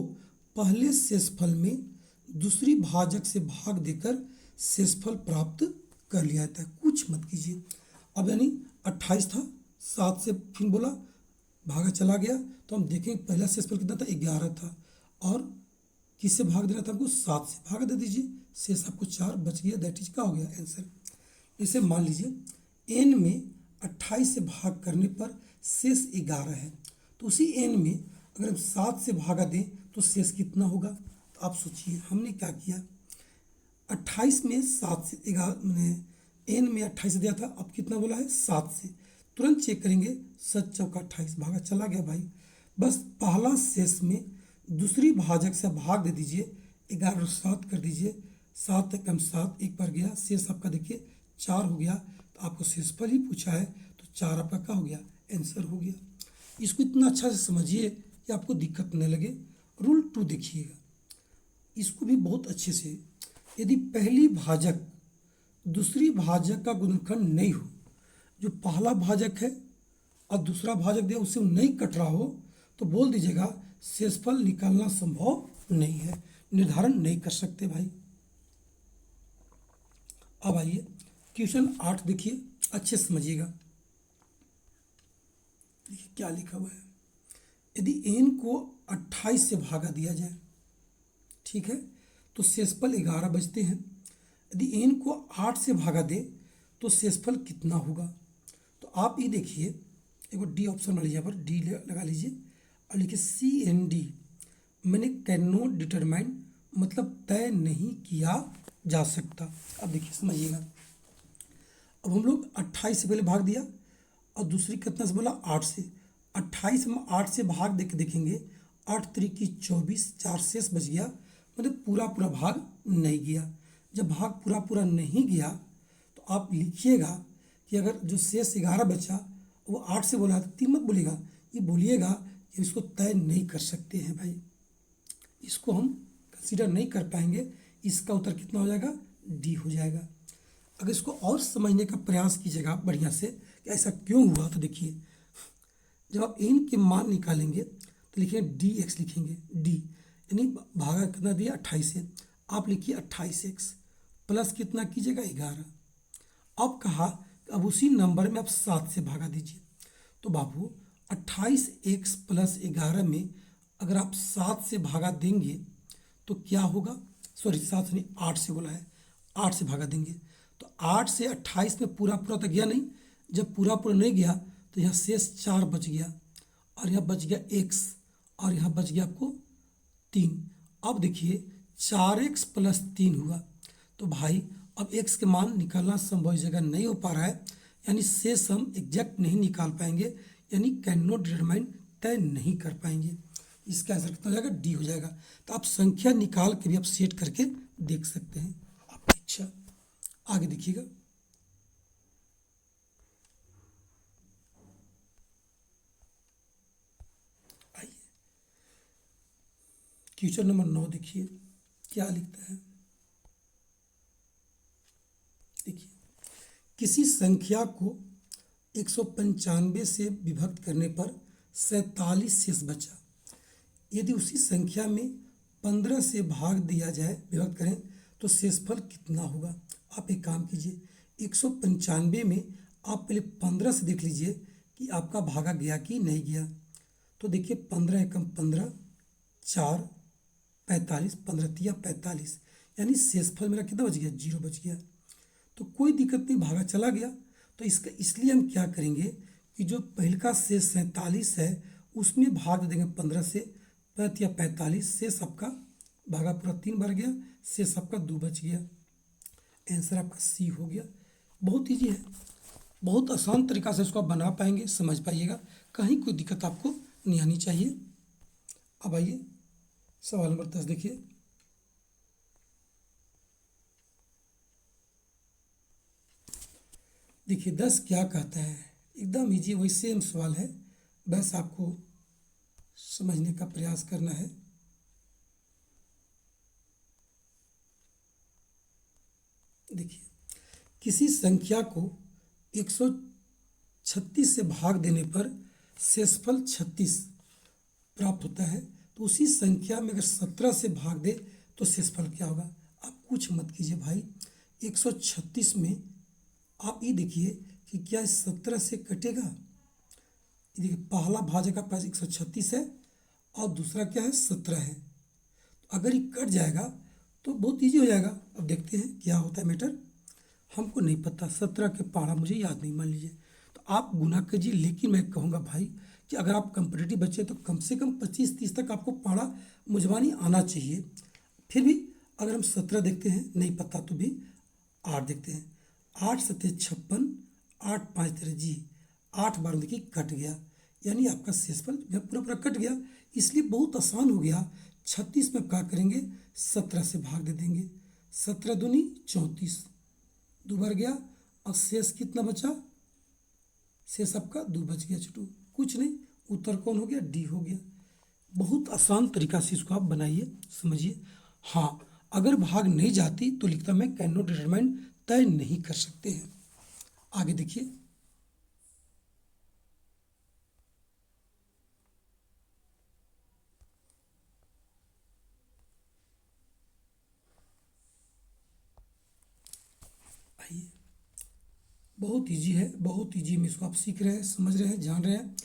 S1: पहले शेषफल में दूसरी भाजक से भाग देकर शेषफल प्राप्त कर लिया जाता है, कुछ मत कीजिए। अब यानी 28 था, 7 से फिर बोला भागा चला गया, तो हम देखें पहला शेषफल कितना था, 11 था, और किससे भाग देना था हमको, 7 से भाग दे दीजिए, शेष आपको 4 बच गया। दैट इज क्या हो गया, आंसर। इसे मान लीजिए n में 28 से भाग करने पर शेष 11 है, तो उसी n में अगर हम 7 से भागा दें तो शेष कितना होगा। तो आप सोचिए हमने क्या किया, 28 में 7 से 11 मैंने n में 28 से दिया था, अब कितना बोला है, 7 से। तुरंत चेक करेंगे, 7 चौका 28 भागा चला गया भाई। बस पहला शेष में दूसरी भाजक से भाग दे दीजिए, 11 और 7 कर दीजिए, 7 एकम 7 एक बार गया, शेष आपका देखिए 4 हो गया। तो आपको शेषफल ही पूछा है तो 4 आपका क्या हो गया, आंसर हो गया। इसको इतना अच्छा से समझिए कि आपको दिक्कत न लगे। रूल 2 देखिएगा, इसको भी बहुत अच्छे से, यदि पहली भाजक दूसरी भाजक का गुणनखंड नहीं हो, जो पहला भाजक है और दूसरा भाजक दिया उससे नहीं कट रहा हो तो बोल दीजिएगा शेषफल निकालना संभव नहीं है, निर्धारण नहीं कर सकते भाई। अब आइए क्वेश्चन 8 देखिए, अच्छे से समझिएगा। देखिए क्या लिखा हुआ है। यदि n को 28 से भागा दिया जाए, ठीक है, तो शेषफल 11 बचते हैं। यदि n को 8 से भागा दे तो शेषफल कितना होगा? तो आप ये देखिए, एक बार डी ऑप्शन वाली यहाँ पर डी लगा लीजिए और लिखिए CND, मैंने कैन नॉट डिटरमाइन मतलब तय नहीं किया जा सकता। अब देखिए समझिएगा, अब हम लोग 28 से पहले भाग दिया और दूसरी कितना से बोला 8 से। 28 में 8 से भाग दे के देखेंगे, 8 त्रिकी 24, 4 शेष बच गया, मतलब पूरा पूरा भाग नहीं गया। जब भाग पूरा पूरा नहीं गया तो आप लिखिएगा कि अगर जो शेष 11 बचा वो 8 से बोला तो 3 मत बोलिएगा, ये बोलिएगा कि इसको तय नहीं कर सकते हैं भाई, इसको हम कंसीडर नहीं कर पाएंगे। इसका उत्तर कितना हो जाएगा? डी हो जाएगा। अगर इसको और समझने का प्रयास कीजिएगा आप बढ़िया से कि ऐसा क्यों हुआ, तो देखिए जब आप n के मान निकालेंगे तो लिखेंगे dx, लिखेंगे d यानी भागा कितना दिया 28 से, आप लिखिए 28x प्लस कितना कीजिएगा 11। अब कहा अब उसी नंबर में आप 7 से भागा दीजिए, तो बाबू 28x प्लस 11 में अगर आप 7 से भागा देंगे तो क्या होगा? सॉरी 7 नहीं 8 से बोला है, 8 से भागा देंगे तो 8 से 28 में पूरा पूरा तो गया नहीं, जब पूरा पूरा नहीं गया तो यहाँ शेष 4 बच गया और यहाँ बच गया x और यहाँ बच गया आपको 3। अब देखिए 4x प्लस 3 हुआ, तो भाई अब x के मान निकालना संभव इस जगह नहीं हो पा रहा है, यानी शेष हम एग्जैक्ट नहीं निकाल पाएंगे, यानी कैन नॉट डिटरमाइन तय नहीं कर पाएंगे। इसका आंसर कितना हो जाएगा? डी हो जाएगा। तो आप संख्या निकाल के भी आप सेट करके देख सकते हैं, आपकी इच्छा। आगे देखिएगा, आइए क्वेश्चन नंबर 9 देखिए क्या लिखता है। देखिए किसी संख्या को 195 से विभक्त करने पर 47 शेष बचा, यदि उसी संख्या में 15 से भाग दिया जाए, विभक्त करें तो शेषफल कितना होगा? आप एक काम कीजिए, 195 में आप पहले 15 से देख लीजिए कि आपका भागा गया कि नहीं गया। तो देखिए 15 एकम 15, 4 45, 15 तिया 45, यानी शेषफल मेरा कितना बच गया? 0 बच गया। तो कोई दिक्कत नहीं, भागा चला गया। तो इसका इसलिए हम क्या करेंगे कि जो पहले का शेष 47 है उसमें भाग दे देंगे 15 से, 5 या 45, शेष आपका भागा पूरा 3 बार गया, शेष आपका 2 बच गया। आंसर आपका सी हो गया। बहुत ईजी है, बहुत आसान तरीका से इसको आप बना पाएंगे, समझ पाइएगा, कहीं कोई दिक्कत आपको नहीं आनी चाहिए। अब आइए सवाल नंबर 10 देखिए। देखिए 10 क्या कहता है, एकदम इजी, वही सेम सवाल है, बस आपको समझने का प्रयास करना है। देखिए किसी संख्या को 136 से भाग देने पर शेषफल 36 प्राप्त होता है, तो उसी संख्या में अगर 17 से भाग दे तो शेषफल क्या होगा? आप कुछ मत कीजिए भाई, 136 में आप ये देखिए कि क्या 17 से कटेगा। ये देखिए पहला भाजक आपके पास 136 है और दूसरा क्या है? 17 है। तो अगर ये कट जाएगा तो बहुत इजी हो जाएगा। अब देखते हैं क्या होता है मैटर, हमको नहीं पता, 17 के पहाड़ा मुझे याद नहीं, मान लीजिए। तो आप गुना कीजिए, लेकिन मैं कहूँगा भाई कि अगर आप कंपटीटिव बच्चे तो कम से कम 25-30 तक आपको पहाड़ा मुझवानी आना चाहिए। फिर भी अगर हम 17 देखते हैं नहीं पता तो भी 8 देखते हैं, 8 सत्ते 56, 8 5 तेरह जी, 8 बार देखिए कट गया, यानी आपका शेषफल पूरा पूरा कट गया, इसलिए बहुत आसान हो गया। 36 में क्या करेंगे? 17 से भाग दे देंगे, 17 दूनी 34, 2 बार गया और शेष कितना बचा? शेष आपका 2 बच गया छोटू, कुछ नहीं, उत्तर कौन हो गया? डी हो गया। बहुत आसान तरीका से इसको आप बनाइए, समझिए। हाँ अगर भाग नहीं जाती तो लिखता मैं कैन नॉट डिटरमाइन, तय नहीं कर सकते हैं। आगे देखिए आइए, बहुत इजी है, बहुत इजी में इसको आप सीख रहे हैं, समझ रहे हैं, जान रहे हैं।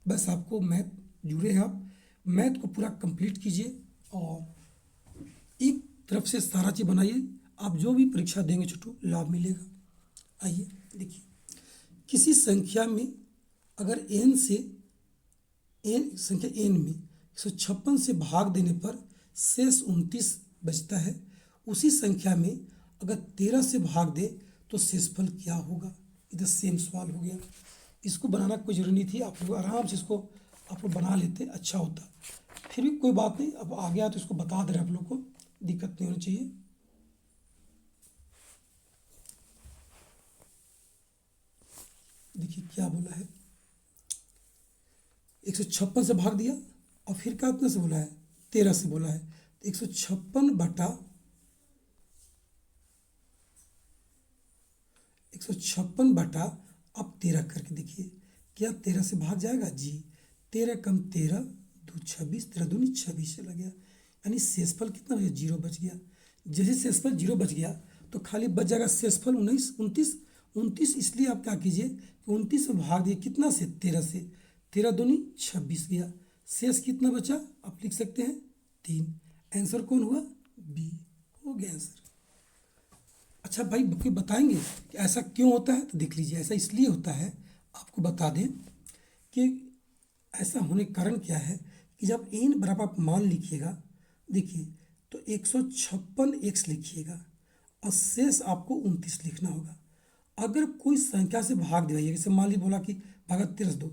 S1: बस आपको मैथ जुड़े हैं, आप मैथ को पूरा कंप्लीट कीजिए और एक तरफ से सारा चीज़ बनाइए। आप जो भी परीक्षा देंगे छोटू, लाभ मिलेगा। आइए देखिए, किसी संख्या में अगर n से n संख्या n में 156 से भाग देने पर शेष 29 बचता है, उसी संख्या में अगर 13 से भाग दे तो शेषफल क्या होगा। इधर सेम सवाल हो गया, इसको बनाना कोई जरूरी नहीं थी, आप लोग आराम से इसको आप लोग बना लेते, अच्छा होता। फिर भी कोई बात नहीं, अब आ गया तो इसको बता दे रहे आप लोग को, दिक्कत नहीं होनी चाहिए। देखिए क्या बोला है, 156 से भाग दिया और फिर कितने से बोला है, 13 से बोला है। तो 156 बटा 156 बटा अब 13 करके देखिए, क्या 13 से भाग जाएगा जी। 13 कम 13 दो 26, 13 दूनी 26 चला गया, यानी शेषफल कितना बचा, 0 बच गया। जैसे शेषफल 0 बच गया तो खाली बच जाएगा शेषफल 29। इसलिए आप क्या कीजिए कि 29 में भाग दिए कितना से, 13 से, 13 दूनी 26 गया। शेष कितना बचा आप लिख सकते हैं 3। आंसर कौन हुआ, बी हो गया आंसर। अच्छा भाई, कोई बताएंगे कि ऐसा क्यों होता है, तो देख लीजिए, ऐसा इसलिए होता है, आपको बता दें कि ऐसा होने का कारण क्या है कि जब n बराबर आप मान लिखिएगा, देखिए तो 156 x लिखिएगा और शेष आपको 29 लिखना होगा। अगर कोई संख्या से भाग दिया, जैसे मान लीजिए बोला कि भागा 13 से 2,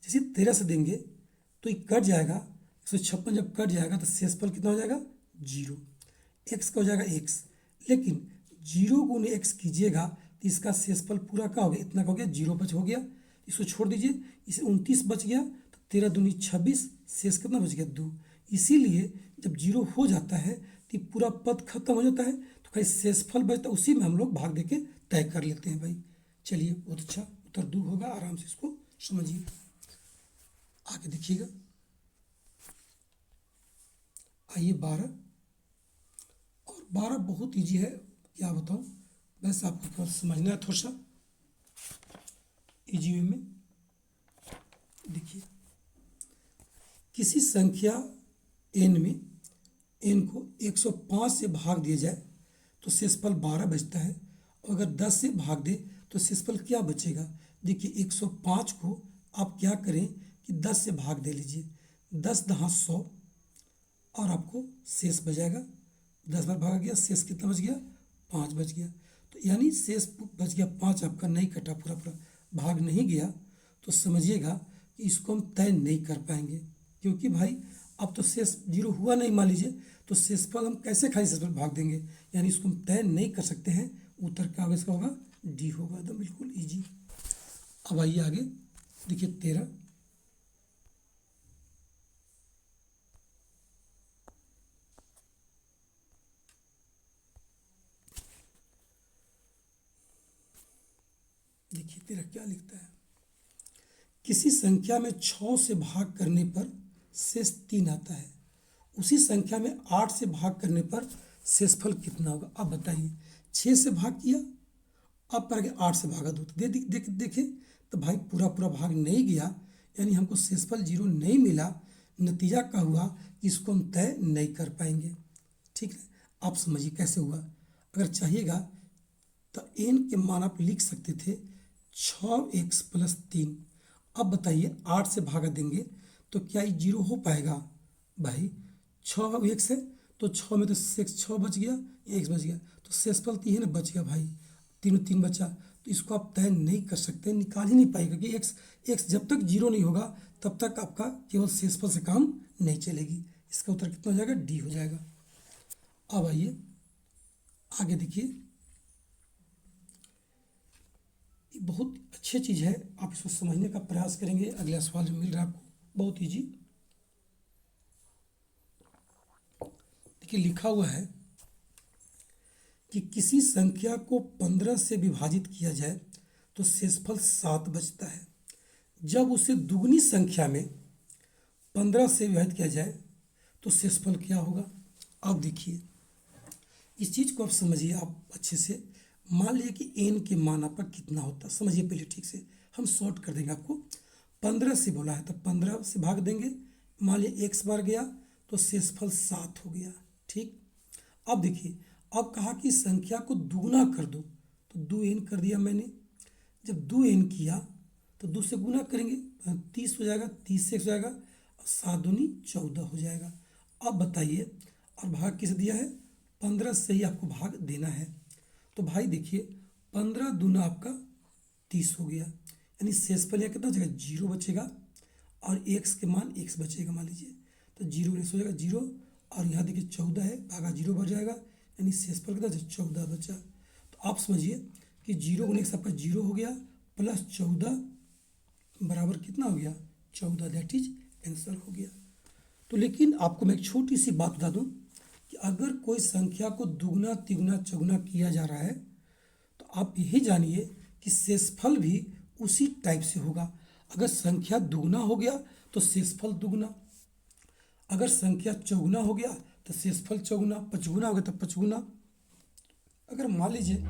S1: जैसे 13 से देंगे तो ये कट जाएगा, 156 जब कट जाएगा तो शेषफल कितना हो जाएगा 0, x का हो जाएगा x। लेकिन 0 गुने x कीजिएगा तो इसका शेषफल पूरा का हो गया, इतना का हो गया, 0 बच हो गया, इसको छोड़ दीजिए, इसे 29 बच गया, तो 13 दूनी 26, शेष कितना बच गया 2। इसीलिए जब 0 हो जाता है तो ये पूरा पद खत्म हो जाता है, तो खाली शेषफल बचता है, उसी में हम लोग भाग देके तय कर लेते हैं भाई। चलिए बहुत अच्छा, उत्तर 2 होगा, आराम से इसको समझिए। आगे देखिएगा, आइए 12, और 12 बहुत इजी है, क्या बताऊँ, बस आपको केवल समझना है थोड़ा सा इजी वे में। देखिए, किसी संख्या n में n को 105 से भाग दिया जाए तो शेषफल 12 बचता है, और अगर 10 से भाग दे तो शेषफल क्या बचेगा। देखिए 105 को आप क्या करें कि 10 से भाग दे लीजिए, 10 दहा 100 और आपको शेष बचाएगा, 10 बार भागा गया, शेष कितना बच गया 5 बच गया। तो यानी शेष बच गया 5, आपका नहीं कटा, पूरा पूरा भाग नहीं गया, तो समझिएगा कि इसको हम तय नहीं कर पाएंगे, क्योंकि भाई अब तो शेष 0 हुआ नहीं, मान लीजिए, तो शेषफल हम कैसे खाली शेषफल भाग देंगे, यानी इसको हम तय नहीं कर सकते हैं। उत्तर क्या होगा इसका, होगा डी होगा, एकदम बिल्कुल ईजी। अब आइए आगे, देखिए 13, देखिए 13 क्या लिखता है, किसी संख्या में 6 से भाग करने पर शेष 3 आता है, उसी संख्या में 8 से भाग करने पर शेषफल कितना होगा। अब बताइए, 6 से भाग किया, अब पर 8 से भागा दो, तो देखें तो भाई पूरा पूरा भाग नहीं गया, यानी हमको शेषफल 0 नहीं मिला। नतीजा क्या हुआ कि इसको हम तय नहीं कर पाएंगे। ठीक है, आप समझिए कैसे हुआ। अगर चाहिएगा तो n के मान आप लिख सकते थे 6x + 3। अब बताइए 8 से भागा देंगे तो क्या ये 0 हो पाएगा भाई, 6 x है तो 6 में तो 6 बच गया, x बच गया, तो शेषफल तो ये ना बच गया भाई, 3 बचा, तो इसको आप तय नहीं कर सकते, निकाल ही नहीं पाएगा कि x जब तक 0 नहीं होगा तब तक आपका केवल शेषफल से काम नहीं चलेगी। इसका उत्तर कितना हो जाएगा, डी हो जाएगा। अब आइए आगे देखिए, ये बहुत अच्छी चीज़ है, आप इसको समझने का प्रयास करेंगे। अगला सवाल जो मिल रहा है आपको बहुत ईजी, देखिए लिखा हुआ है कि किसी संख्या को 15 से विभाजित किया जाए तो शेषफल 7 बचता है, जब उसे दुगनी संख्या में 15 से विभाजित किया जाए तो शेषफल क्या होगा। अब देखिए इस चीज़ को आप समझिए, आप अच्छे से मान लीजिए कि एन के मान आपका कितना होता है, समझिए पहले ठीक से, हम शॉर्ट कर देंगे आपको। 15 से बोला है तो 15 से भाग देंगे, मान लीजिए एक्स बार गया तो शेषफल 7 हो गया। ठीक, अब देखिए, अब कहा कि संख्या को दुगुना कर दो, तो 2n कर दिया मैंने। जब 2n किया तो 2 से गुना करेंगे, 30 हो जाएगा, 30 से 1 हो जाएगा, और 7 दूनी 14 हो जाएगा। अब बताइए, और भाग किसे दिया है, 15 से ही आपको भाग देना है। तो भाई देखिए, 15 दूना आपका 30 हो गया, यानी शेषफल यहाँ कितना बचेगा, 0 बचेगा, और एक्स के मान x बचेगा मान लीजिए, तो 0 हो जाएगा 0, और यहाँ देखिए 14 है, भागा 0 बढ़ जाएगा, यानी शेषफल कितना 14 बचा। तो आप समझिए कि 0 गुने x आपका 0 हो गया, प्लस 14 बराबर कितना हो गया, 14, दैट इज आंसर हो गया। तो लेकिन आपको मैं एक छोटी सी बात बता दूं कि अगर कोई संख्या को दुगना तिगुना चौगुना किया जा रहा है तो आप यही जानिए कि शेषफल भी उसी टाइप से होगा। अगर संख्या दुगना हो गया तो शेषफल दुगना, अगर संख्या चौगुना हो गया तो शेषफल चौगुना, पचगुना हो गया तो पचगुना। अगर मान लीजिए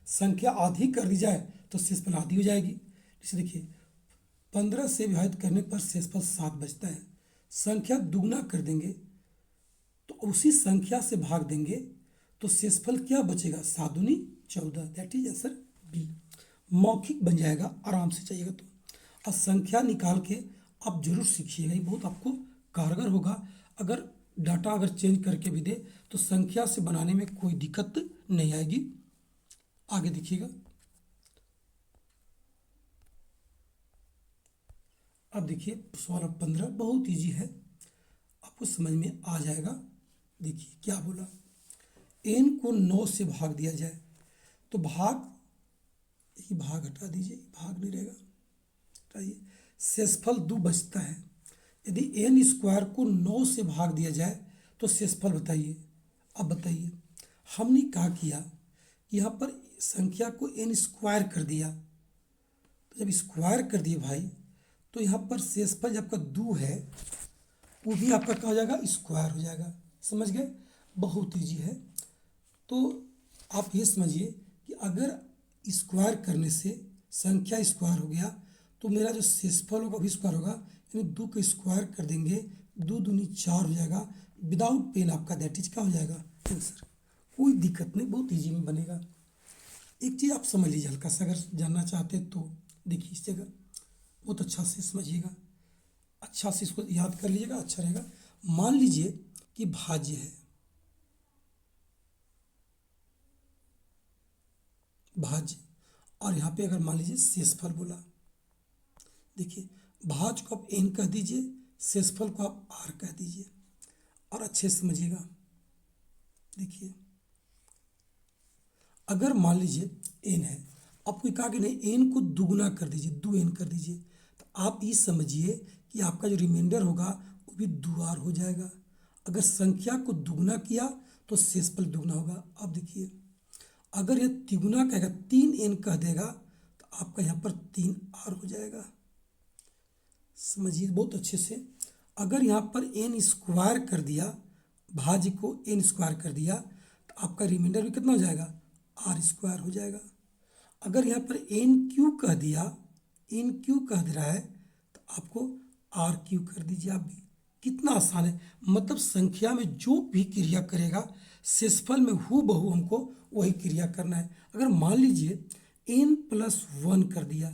S1: संख्या आधी कर दी जाए तो शेषफल आधी हो जाएगी। जैसे देखिए, 15 से विभाजित करने पर शेषफल 7 बचता है। संख्या दुगना कर देंगे तो उसी संख्या से भाग देंगे तो शेषफल क्या बचेगा, 7 दूनी 14, दैट इज आंसर बी। मौखिक बन जाएगा, आराम से चाहिएगा तो। और संख्या निकाल के आप जरूर सीखिएगा, ये बहुत आपको कारगर होगा। अगर डाटा अगर चेंज करके भी दे तो संख्या से बनाने में कोई दिक्कत नहीं आएगी। आगे देखिएगा, अब देखिए सवाल नंबर 15 बहुत इजी है, आपको समझ में आ जाएगा। देखिए क्या बोला, n को 9 से भाग दिया जाए तो भाग, ये भाग हटा दीजिए, भाग नहीं रहेगा, हटाइए, शेषफल 2 बचता है। यदि n स्क्वायर को 9 से भाग दिया जाए तो शेषफल बताइए। अब बताइए, हमने क्या किया, यहाँ पर संख्या को n स्क्वायर कर दिया, तो जब स्क्वायर कर दिए भाई तो यहाँ पर शेषफल जब आपका 2 है वो भी आपका क्या हो जाएगा, स्क्वायर हो जाएगा। समझ गए, बहुत ईजी है। तो आप ये समझिए कि अगर स्क्वायर करने से संख्या स्क्वायर हो गया तो मेरा जो शेषफल होगा भी स्क्वायर होगा, यानी 2 का स्क्वायर कर देंगे, 2 दूनी 4 हो जाएगा, विदाउट पेन आपका दैट इज क्या हो जाएगा, आंसर। कोई दिक्कत नहीं, बहुत ईजी में बनेगा। एक चीज़ आप समझ लीजिए हल्का सा, अगर जानना चाहते तो देखिए इस जगह बहुत अच्छा से समझिएगा, अच्छा से इसको याद कर लीजिएगा, अच्छा रहेगा। मान लीजिए कि भाज्य है, भाज्य, और यहाँ पे अगर मान लीजिए शेषफल बोला, देखिए भाज्य को आप n कह दीजिए, शेषफल को आप r कह दीजिए, और अच्छे से समझिएगा। देखिए अगर मान लीजिए n है, आपको कहा कि नहीं n को दुगुना कर दीजिए, 2n कर दीजिए, तो आप ये समझिए कि आपका जो रिमाइंडर होगा वो भी 2r हो जाएगा। अगर संख्या को दुगुना किया तो शेषफल दुगना होगा। अब देखिए, अगर यह तिगुना कहेगा, 3n कह देगा तो आपका यहाँ पर 3r हो जाएगा। समझिए बहुत अच्छे से। अगर यहाँ पर n स्क्वायर कर दिया, भाज्य को n स्क्वायर कर दिया, तो आपका रिमाइंडर भी कितना हो जाएगा, r स्क्वायर हो जाएगा। अगर यहाँ पर n क्यू कह दिया, n क्यू कह दे रहा है, तो आपको r क्यू कर दीजिए। आप भी कितना आसान है, मतलब संख्या में जो भी क्रिया करेगा शेषफल में हूबहू हमको वही क्रिया करना है। अगर मान लीजिए n+1 कर दिया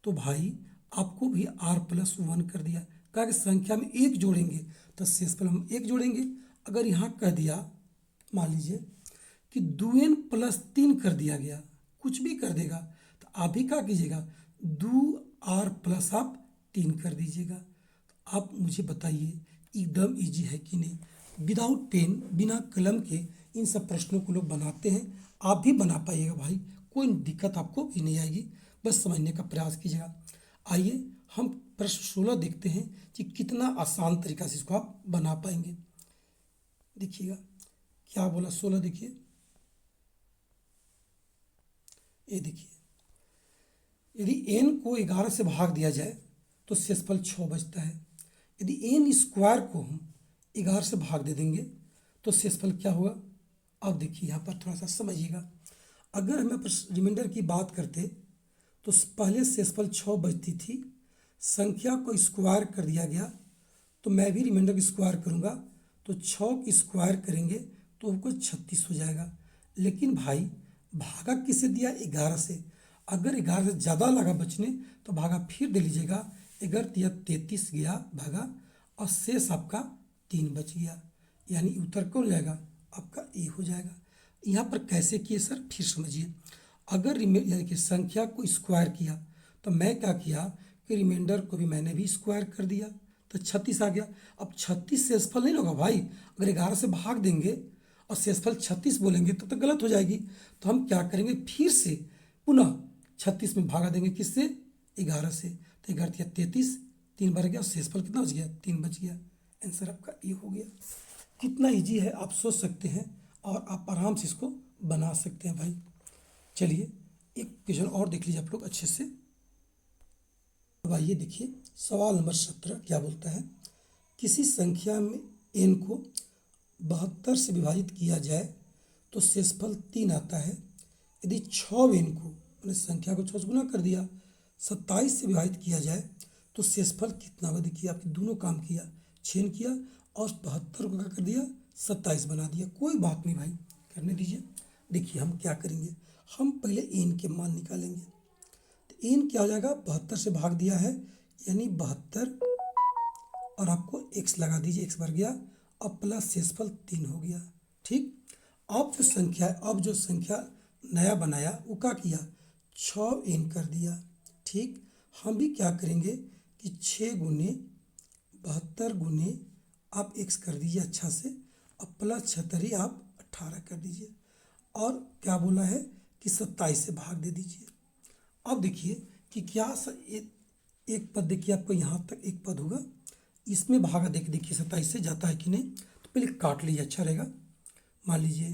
S1: तो भाई आपको भी r+1 कर दिया, कहा कि संख्या में एक जोड़ेंगे तो शेषफल हम एक जोड़ेंगे। अगर यहाँ कह दिया मान लीजिए कि 2n+3 कर दिया गया, कुछ भी कर देगा, तो आप भी क्या कीजिएगा, 2r+ आप 3 कर दीजिएगा। तो आप मुझे बताइए एकदम इजी है कि नहीं, विदाउट पेन, बिना कलम के इन सब प्रश्नों को लोग बनाते हैं, आप भी बना पाइएगा भाई, कोई दिक्कत आपको भी नहीं आएगी, बस समझने का प्रयास कीजिएगा। आइए हम प्रश्न 16 देखते हैं कि कितना आसान तरीका से इसको आप बना पाएंगे। देखिएगा क्या बोला 16, देखिए ये देखिए, यदि n को 11 से भाग दिया जाए तो शेषफल 6 बचता है। यदि n स्क्वायर को हम 11 से भाग दे देंगे तो शेषफल क्या होगा। अब देखिए यहाँ पर थोड़ा सा समझिएगा, अगर हम रिमाइंडर की बात करते तो पहले शेषफल 6 बचती थी, संख्या को स्क्वायर कर दिया गया, तो मैं भी रिमाइंडर को स्क्वायर करूँगा तो 6 की स्क्वायर करेंगे तो हमको 36 हो जाएगा। लेकिन भाई भागा किसे दिया? 11 से। अगर 11 से ज़्यादा लगा बचने तो भागा फिर दे लीजिएगा। 11 या 33 गया भागा और शेष आपका 3 बच गया, यानी उत्तर कौन हो जाएगा? आपका ए हो जाएगा। यहाँ पर कैसे किए सर, फिर समझिए। अगर यानी कि संख्या को स्क्वायर किया तो मैं क्या किया कि रिमाइंडर को भी मैंने भी स्क्वायर कर दिया तो 36 आ गया। अब 36 शेषफल नहीं होगा भाई, अगर 11 से भाग देंगे और शेषफल 36 बोलेंगे तो गलत हो जाएगी। तो हम क्या करेंगे, फिर से पुनः 36 में भागा देंगे, किससे? 11 से। तो 11 या 33, 3 बार गया, शेषफल कितना बच गया? 3 बच गया। आंसर आपका ये हो गया। कितना ईजी है आप सोच सकते हैं और आप आराम से इसको बना सकते हैं भाई। चलिए एक क्वेश्चन और देख लीजिए आप लोग अच्छे से। अब आइए देखिए सवाल नंबर 17 क्या बोलता है। किसी संख्या में n को 72 से विभाजित किया जाए तो शेषफल 3 आता है। यदि 6n को, मैंने संख्या को 6 से गुना कर दिया, 27 से विभाजित किया जाए तो शेषफल कितना होगा? देखिए आपने दोनों काम किया, 6 किया और 72 को क्या कर दिया? 27 बना दिया। कोई बात नहीं भाई, करने दीजिए। देखिए हम क्या करेंगे, हम पहले n के मान निकालेंगे। तो n क्या हो जाएगा? 72 से भाग दिया है यानी 72 और आपको x लगा दीजिए, x बढ़ गया और प्लस शेषफल 3 हो गया। ठीक, अब जो संख्या नया बनाया वो क्या किया? 6n कर दिया। ठीक, हम भी क्या करेंगे कि 6 गुने 72 गुने आप x कर दीजिए अच्छा से और प्लस 76 आप 18 कर दीजिए और क्या बोला है कि 27 से भाग दे दीजिए। अब देखिए कि क्या एक पद देखिए आपको यहाँ तक एक पद होगा, इसमें भागा देखिए 27 से जाता है कि नहीं, तो पहले काट लीजिए, अच्छा रहेगा। मान लीजिए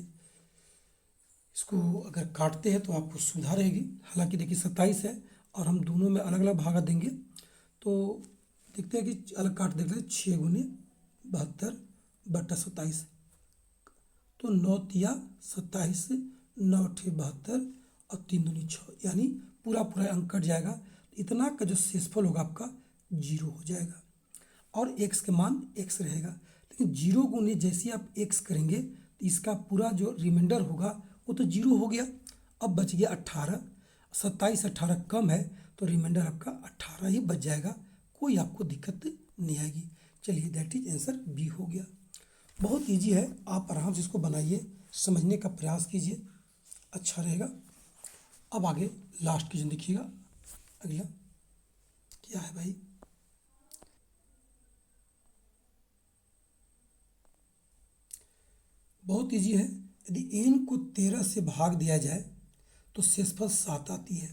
S1: इसको अगर काटते हैं तो आपको सुविधा रहेगी। हालांकि देखिए 27 है और हम दोनों में अलग अलग भागा देंगे तो देखते हैं कि अलग काट देते हैं। 6 गुने 72 बटा 27 तो 9 तिया 27, 9 अठे 72 और 3 दूनी 6, यानी पूरा अंक कट जाएगा। इतना का जो शेषफल होगा आपका 0 हो जाएगा और x के मान x रहेगा। लेकिन 0 गुने जैसे आप x करेंगे तो इसका पूरा जो रिमाइंडर होगा वो तो 0 हो गया। अब बच गया 18, 27 18 कम है तो रिमाइंडर आपका 18 ही बच जाएगा, कोई आपको दिक्कत नहीं आएगी। चलिए दैट इज आंसर बी हो गया। बहुत इजी है, आप आराम से इसको बनाइए, समझने का प्रयास कीजिए, अच्छा रहेगा। अब आगे लास्ट क्वेश्चन देखिएगा। अगला क्या है भाई, बहुत इजी है। यदि n को 13 से भाग दिया जाए तो शेषफल 7 आती है।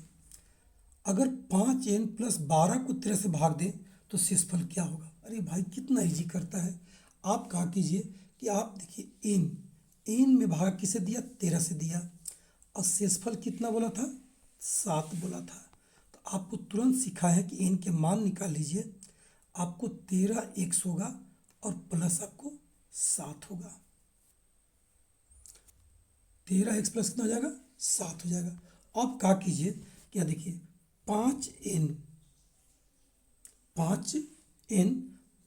S1: अगर 5n प्लस 12 को 13 से भाग दें तो शेषफल क्या होगा? अरे भाई कितना इजी करता है। आप कहा कीजिए कि आप देखिए n में भाग किसे दिया? 13 से दिया और शेषफल कितना बोला था? 7 बोला था। तो आपको तुरंत सिखा है कि n के मान निकाल लीजिए। आपको 13 x होगा और प्लस आपको 7 होगा। 13x प्लस कितना हो जाएगा? 7 हो जाएगा। अब क्या कीजिए, क्या देखिए 5n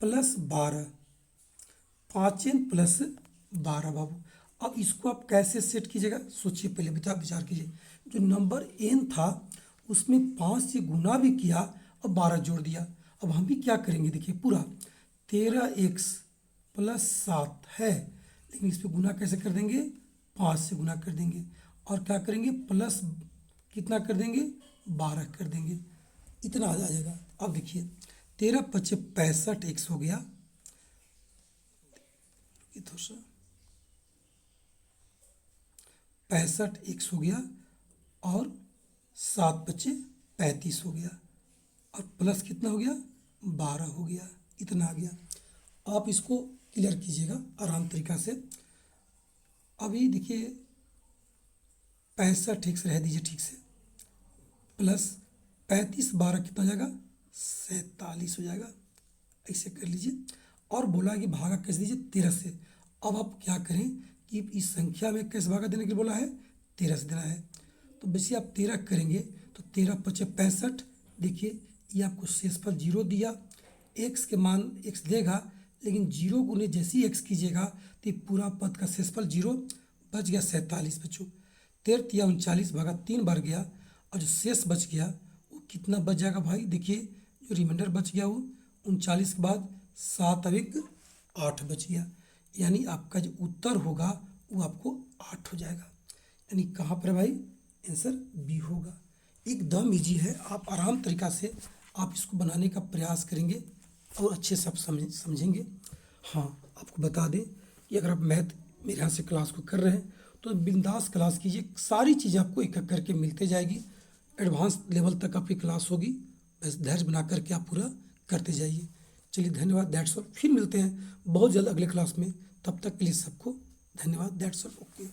S1: प्लस 12, 5n प्लस 12 बाबू। अब इसको आप कैसे सेट कीजिएगा? सोचिए, पहले विचार कीजिए। जो नंबर n था उसमें 5 से गुना भी किया और 12 जोड़ दिया। अब हम भी क्या करेंगे, देखिए पूरा 13x प्लस 7 है, लेकिन इस पर गुना कैसे कर देंगे? 5 से गुना कर देंगे और क्या करेंगे? प्लस कितना कर देंगे? 12 कर देंगे, इतना आ जाएगा। अब देखिए 13 पच्चे 65 x हो गया, थोड़ा सा 65 x हो गया और 7 पच्चे 35 हो गया और प्लस कितना हो गया? 12 हो गया, इतना आ गया। आप इसको क्लियर कीजिएगा आराम तरीका से। अभी देखिए 65 x रह दीजिए ठीक से, प्लस 35 12 कितना हो जाएगा? 47 हो जाएगा, ऐसे कर लीजिए। और बोला कि भागा कैसे दीजिए? 13 से। अब आप क्या करें कि इस संख्या में कैसे भागा देने के लिए बोला है? 13 से देना है। तो वैसे आप 13 करेंगे तो 13 पचे 65। देखिए ये आपको शेषफल 0 दिया, एक्स के मान एक्स देगा, लेकिन 0 गुने जैसे ही एक्स कीजिएगा तो ये पूरा पद का शेषफल 0 बच गया 47 बच्चों। 13 या 39 भागा 3 बार गया, और जो शेष बच गया वो कितना बच जाएगा भाई? देखिए जो रिमाइंडर बच गया वो 39 के बाद 7 अधिक 8 बच गया, यानी आपका जो उत्तर होगा वो आपको 8 हो जाएगा। यानी कहाँ पर है भाई? आंसर बी होगा। एकदम इजी है, आप आराम तरीका से आप इसको बनाने का प्रयास करेंगे और अच्छे से आप समझेंगे। हाँ, आपको बता दें कि अगर आप मैथ मेरे यहाँ से क्लास को कर रहे हैं तो बिंदास क्लास कीजिए, सारी चीज़ें आपको एक एक करके मिलते जाएगी। एडवांस लेवल तक आपकी क्लास होगी, बस धैर्य बना करके आप पूरा करते जाइए। चलिए धन्यवाद, दैट्स ऑल। फिर मिलते हैं बहुत जल्द अगले क्लास में, तब तक के लिए सबको धन्यवाद, दैट्स ऑल, ओके।